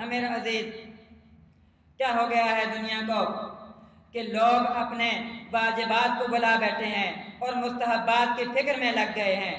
मेरे अजीज, क्या हो गया है दुनिया को कि लोग अपने वाजिबात को भुला बैठे हैं और मुस्तहबात की फिक्र में लग गए हैं।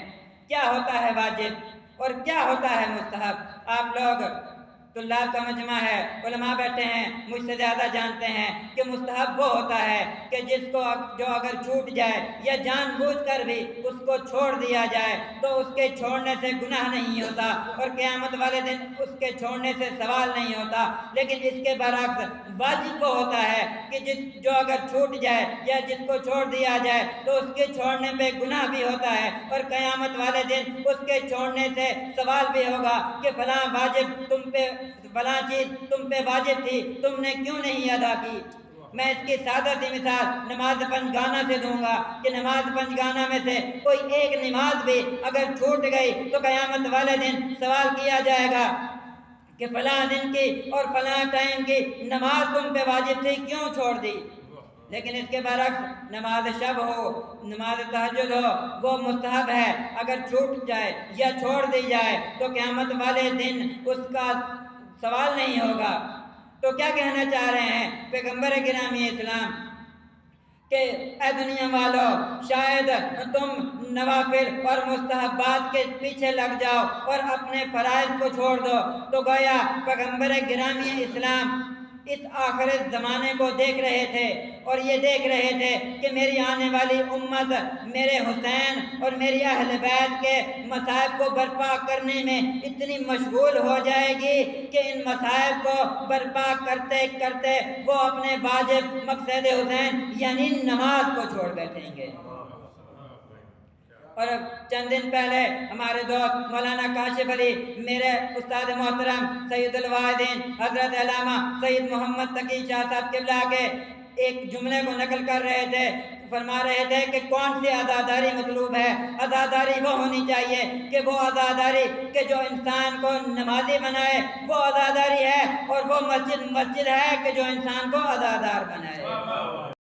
क्या होता है वाजिब और क्या होता है मुस्तहब? आप लोग तुल्लाब का मजमा है, उलमा बैठे हैं, मुझसे ज़्यादा जानते हैं कि मुस्तहब वो होता है कि जिसको जो अगर छूट जाए या जानबूझकर भी उसको छोड़ दिया जाए तो उसके छोड़ने से गुनाह नहीं होता और क़यामत वाले दिन उसके छोड़ने से सवाल नहीं होता। लेकिन इसके बरअक्स वाजिब वो होता है कि जो अगर छूट जाए या जिसको छोड़ दिया जाए तो उसके छोड़ने पे गुनाह भी होता है और क़यामत वाले दिन उसके छोड़ने से सवाल भी होगा कि फलां वाजिब तुम पे, फलां चीज़ तुम पे वाजिब थी, तुमने क्यों नहीं अदा की। मैं इसकी सादा सी मिसाल नमाज पंजगाना से दूंगा कि नमाज पंजगाना में से कोई एक नमाज भी अगर छूट गई तो क़यामत वाले दिन सवाल किया जाएगा कि फलां दिन की और फलां टाइम की नमाज तुम पे वाजिब थी, क्यों छोड़ दी। लेकिन इसके बरअक्स नमाज शब हो, नमाज तहज्जुद हो, वो मुस्तहब है। अगर छूट जाए या छोड़ दी जाए तो क़यामत वाले दिन उसका सवाल नहीं होगा। तो क्या कहना चाह रहे हैं पैगंबर गिरामी इस्लाम कि ऐ दुनिया वालों, शायद तुम नवाफिल और मुस्तहब्बात के पीछे लग जाओ और अपने फ़राइज़ को छोड़ दो। तो गोया पैगंबर गिरामी इस्लाम इस आखिरी ज़माने को देख रहे थे और ये देख रहे थे कि मेरी आने वाली उम्मत मेरे हुसैन और मेरी अहल बैत के मसाइब को बर्पा करने में इतनी मशगूल हो जाएगी कि इन मसाइब को बर्पा करते करते वो अपने वाजिब मकसद हुसैन यानी नमाज को छोड़ बैठेंगे। और चंद दिन पहले हमारे दोस्त मौलाना काशिफ अली मेरे उस्ताद मोहतरम सैयदुल वाहिदीन हज़रत अल्लामा सैयद मोहम्मद तकी शाह साहब क़िबला के एक जुमले को नकल कर रहे थे। फरमा रहे थे कि कौन सी आज़ादारी मतलूब है। आज़ादारी वो होनी चाहिए कि वो आज़ादारी कि जो इंसान को नमाजी बनाए वो आज़ादारी है, और वो मस्जिद है कि जो इंसान को आज़ादार बनाए।